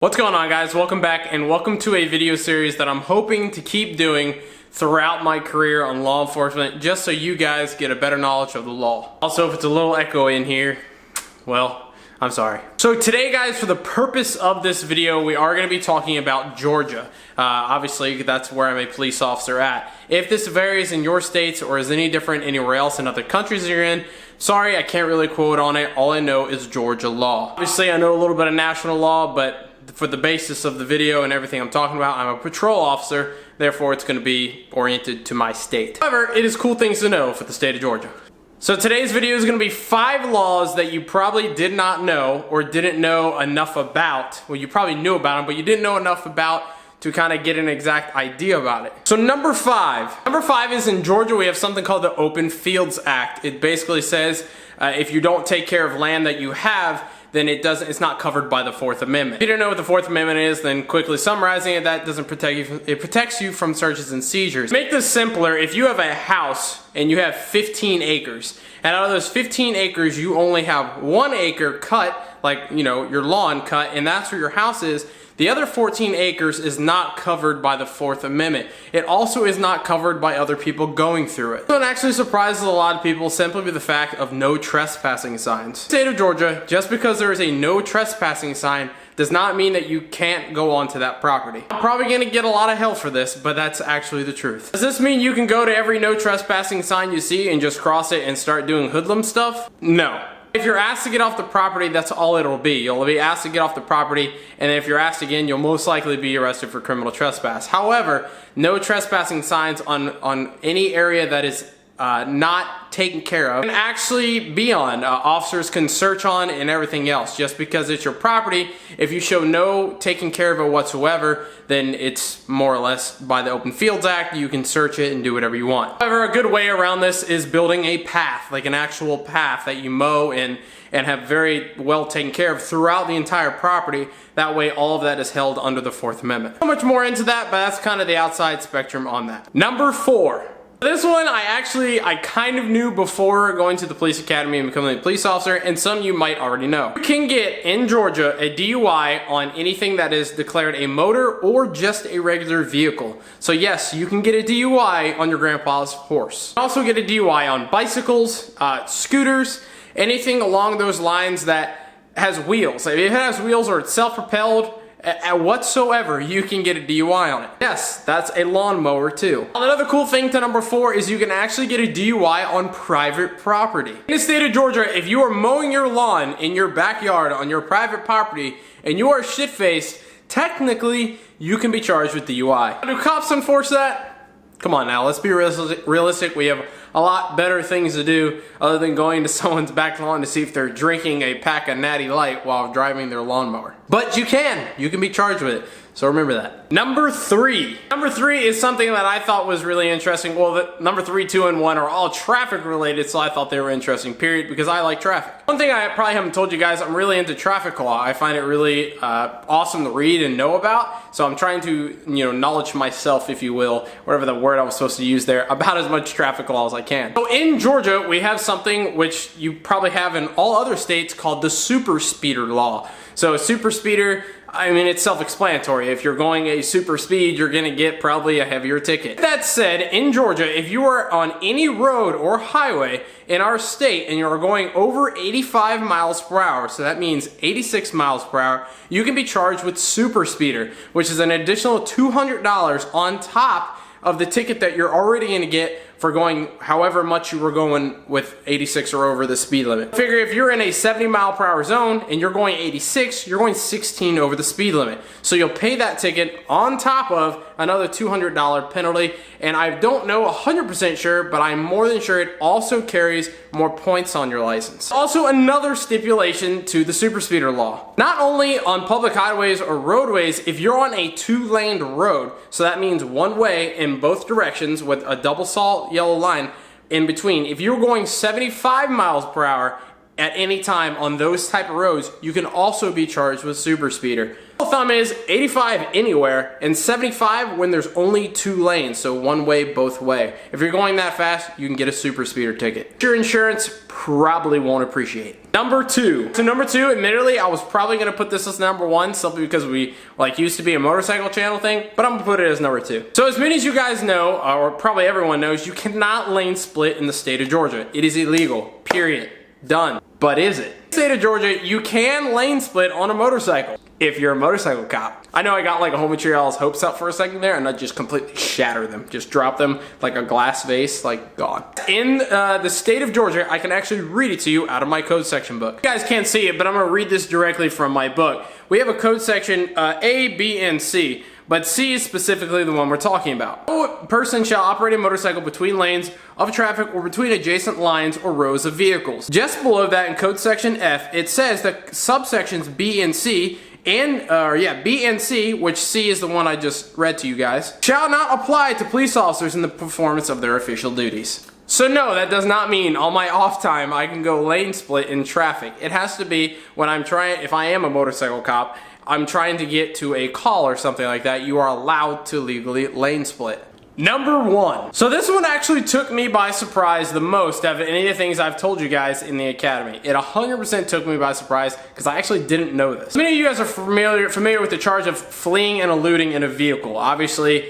What's going on, guys? Welcome back and welcome to a video series that I'm hoping to keep doing throughout my career on law enforcement, just so you guys get a better knowledge of the law. Also, if it's a little echo in here, well, I'm sorry. So today, guys, for the purpose of this video, we are going to be talking about Georgia. Obviously, that's where I'm a police officer at. If this varies in your states or is any different anywhere else in other countries you're in, sorry, I can't really quote on it. All I know is Georgia law. Obviously, I know a little bit of national law, but for the basis of the video and everything I'm talking about, I'm a patrol officer, therefore it's going to be oriented to my state. However, it is cool things to know for the state of Georgia. So today's video is going to be 5 laws that you probably did not know or didn't know enough about. Well, you probably knew about them, but you didn't know enough about to kind of get an exact idea about it. So number 5. Number 5 is in Georgia we have something called the Open Fields Act. It basically says if you don't take care of land that you have, then it's not covered by the 4th Amendment. If you don't know what the 4th Amendment is, then quickly summarizing it, that doesn't protect you. It protects you from searches and seizures. To make this simpler, if you have a house and you have 15 acres, and out of those 15 acres, you only have 1 acre cut, like, you know, your lawn cut, and that's where your house is, the other 14 acres is not covered by the 4th Amendment. It also is not covered by other people going through it. So it actually surprises a lot of people simply by the fact of no trespassing signs. In the state of Georgia, just because there is a no trespassing sign does not mean that you can't go onto that property. I'm probably going to get a lot of hell for this, but that's actually the truth. Does this mean you can go to every no trespassing sign you see and just cross it and start doing hoodlum stuff? No. If you're asked to get off the property, that's all it'll be. You'll be asked to get off the property, and if you're asked again, you'll most likely be arrested for criminal trespass. However, no trespassing signs on any area that is not taken care of can actually be on. Officers can search on and everything else. Just because it's your property, if you show no taking care of it whatsoever, then it's more or less by the Open Fields Act. You can search it and do whatever you want. However, a good way around this is building a path, like an actual path that you mow and have very well taken care of throughout the entire property. That way all of that is held under the 4th Amendment. So much more into that, but that's kind of the outside spectrum on that. Number 4. This one I kind of knew before going to the police academy and becoming a police officer, and some of you might already know. You can get, in Georgia, a DUI on anything that is declared a motor or just a regular vehicle. So yes, you can get a DUI on your grandpa's horse. You can also get a DUI on bicycles, scooters, anything along those lines that has wheels. If it has wheels or it's self-propelled, whatsoever, you can get a DUI on it. Yes, that's a lawnmower too. Another cool thing to number 4 is you can actually get a DUI on private property. In the state of Georgia, if you are mowing your lawn in your backyard on your private property and you are shit-faced, technically you can be charged with DUI. Do cops enforce that? Come on now, let's be realistic. We have a lot better things to do other than going to someone's back lawn to see if they're drinking a pack of Natty Light while driving their lawnmower. But you can be charged with it. So remember that. Number 3. Number 3 is something that I thought was really interesting. Well, number 3, 2, and 1 are all traffic related, so I thought they were interesting, period, because I like traffic. One thing I probably haven't told you guys, I'm really into traffic law. I find it really awesome to read and know about, so I'm trying to, knowledge myself, if you will, whatever the word I was supposed to use there, about as much traffic law as I can. So in Georgia, we have something which you probably have in all other states called the super speeder law. So a super speeder, I mean, it's self-explanatory. If you're going a super speed, you're gonna get probably a heavier ticket. That said, in Georgia, if you are on any road or highway in our state and you're going over 85 miles per hour, so that means 86 miles per hour, you can be charged with super speeder, which is an additional $200 on top of the ticket that you're already gonna get for going however much you were going with 86 or over the speed limit. Figure if you're in a 70 mile per hour zone and you're going 86, you're going 16 over the speed limit. So you'll pay that ticket on top of another $200 penalty, and I don't know 100% sure, but I'm more than sure it also carries more points on your license. Also, another stipulation to the super speeder law. Not only on public highways or roadways, if you're on a 2-lane road, so that means one way in both directions with a double salt yellow line in between. If you're going 75 miles per hour at any time on those type of roads, you can also be charged with super speeder. The thumb is 85 anywhere and 75 when there's only 2 lanes, so one way, both way. If you're going that fast, you can get a super speeder ticket. Your insurance probably won't appreciate it. Number 2. So number 2, admittedly, I was probably gonna put this as number 1 simply because we used to be a motorcycle channel thing, but I'm gonna put it as number 2. So as many as you guys know, or probably everyone knows, you cannot lane split in the state of Georgia. It is illegal, period. Done. But is it? In the state of Georgia, you can lane split on a motorcycle if you're a motorcycle cop. I know I got like a whole bunch of y'all's hopes up for a second there, and I just completely shatter them. Just drop them like a glass vase, like gone. In the state of Georgia, I can actually read it to you out of my code section book. You guys can't see it, but I'm gonna read this directly from my book. We have a code section A, B, and C. But C is specifically the one we're talking about. No person shall operate a motorcycle between lanes of traffic or between adjacent lines or rows of vehicles. Just below that in code section F, it says that subsections B and C B and C, which C is the one I just read to you guys, shall not apply to police officers in the performance of their official duties. So no, that does not mean on my off time I can go lane split in traffic. It has to be when if I am a motorcycle cop, I'm trying to get to a call or something like that, you are allowed to legally lane split. Number 1. So this one actually took me by surprise the most out of any of the things I've told you guys in the academy. It 100% took me by surprise because I actually didn't know this. Many of you guys are familiar with the charge of fleeing and eluding in a vehicle. Obviously,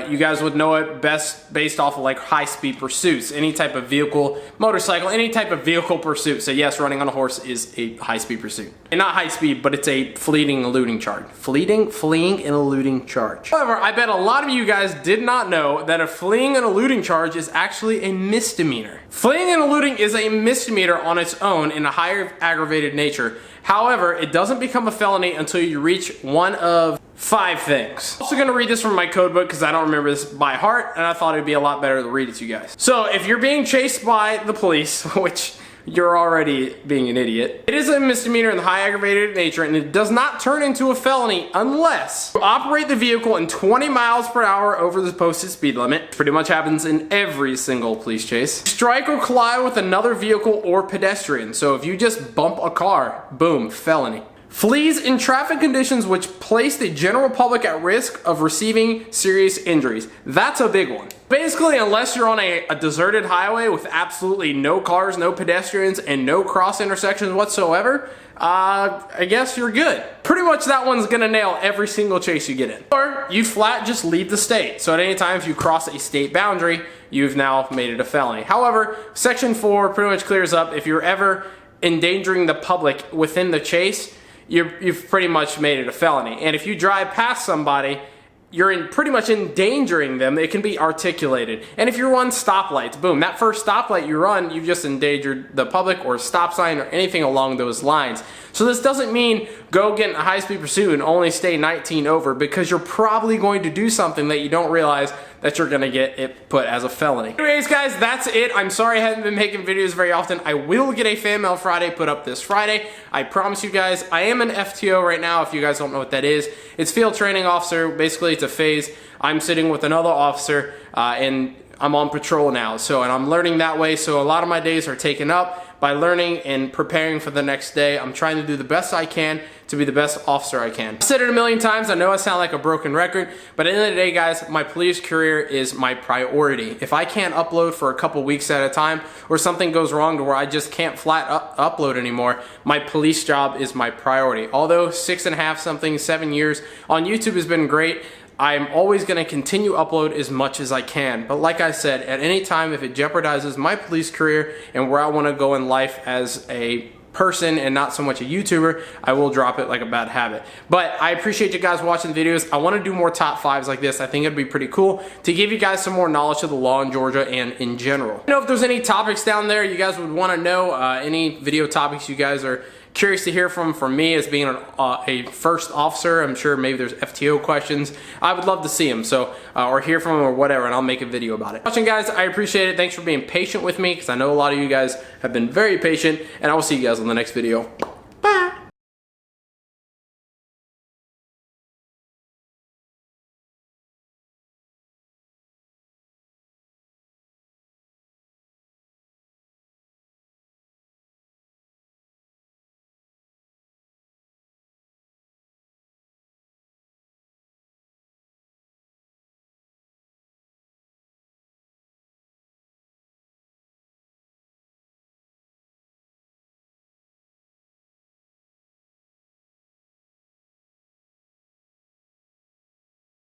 you guys would know it best based off of like high-speed pursuits. Any type of vehicle, motorcycle, any type of vehicle pursuit. So yes, running on a horse is a high-speed pursuit. And not high-speed, but it's a fleeing, eluding charge. Fleeing and eluding charge. However, I bet a lot of you guys did not know that a fleeing and eluding charge is actually a misdemeanor. Fleeing and eluding is a misdemeanor on its own in a higher aggravated nature. However, it doesn't become a felony until you reach one of 5 things. I'm also gonna read this from my code book because I don't remember this by heart, and I thought it'd be a lot better to read it to you guys. So if you're being chased by the police, which you're already being an idiot, it is a misdemeanor in the high aggravated nature, and it does not turn into a felony unless you operate the vehicle in 20 miles per hour over the posted speed limit. Pretty much happens in every single police chase. Strike or collide with another vehicle or pedestrian. So if you just bump a car, boom, felony. Flees in traffic conditions which place the general public at risk of receiving serious injuries. That's a big one. Basically, unless you're on a deserted highway with absolutely no cars, no pedestrians, and no cross intersections whatsoever, I guess you're good. Pretty much that one's gonna nail every single chase you get in. Or you flat just leave the state. So at any time if you cross a state boundary, you've now made it a felony. However, section 4 pretty much clears up if you're ever endangering the public within the chase, you've pretty much made it a felony. And if you drive past somebody, you're pretty much endangering them. It can be articulated. And if you run stoplights, boom, that first stoplight you run, you've just endangered the public or a stop sign or anything along those lines. So this doesn't mean go get in a high-speed pursuit and only stay 19 over, because you're probably going to do something that you don't realize that you're gonna get it put as a felony. Anyways guys, that's it. I'm sorry I haven't been making videos very often. I will get a FanMail Friday put up this Friday. I promise you guys. I am an FTO right now, if you guys don't know what that is. It's field training officer. Basically it's a phase. I'm sitting with another officer and I'm on patrol now, and I'm learning that way, so a lot of my days are taken up by learning and preparing for the next day. I'm trying to do the best I can to be the best officer I can. I've said it a million times, I know I sound like a broken record, but at the end of the day, guys, my police career is my priority. If I can't upload for a couple weeks at a time, or something goes wrong to where I just can't flat upload anymore, my police job is my priority. Although 7 years on YouTube has been great, I'm always going to continue upload as much as I can. But like I said, at any time, if it jeopardizes my police career and where I want to go in life as a person and not so much a YouTuber, I will drop it like a bad habit. But I appreciate you guys watching the videos. I want to do more top 5s like this. I think it'd be pretty cool to give you guys some more knowledge of the law in Georgia and in general. I don't know if there's any topics down there you guys would want to know, any video topics you guys are curious to hear from me as being a first officer. I'm sure maybe there's FTO questions. I would love to see them, so or hear from them or whatever, and I'll make a video about it. Watching, guys, I appreciate it. Thanks for being patient with me, because I know a lot of you guys have been very patient, and I will see you guys on the next video.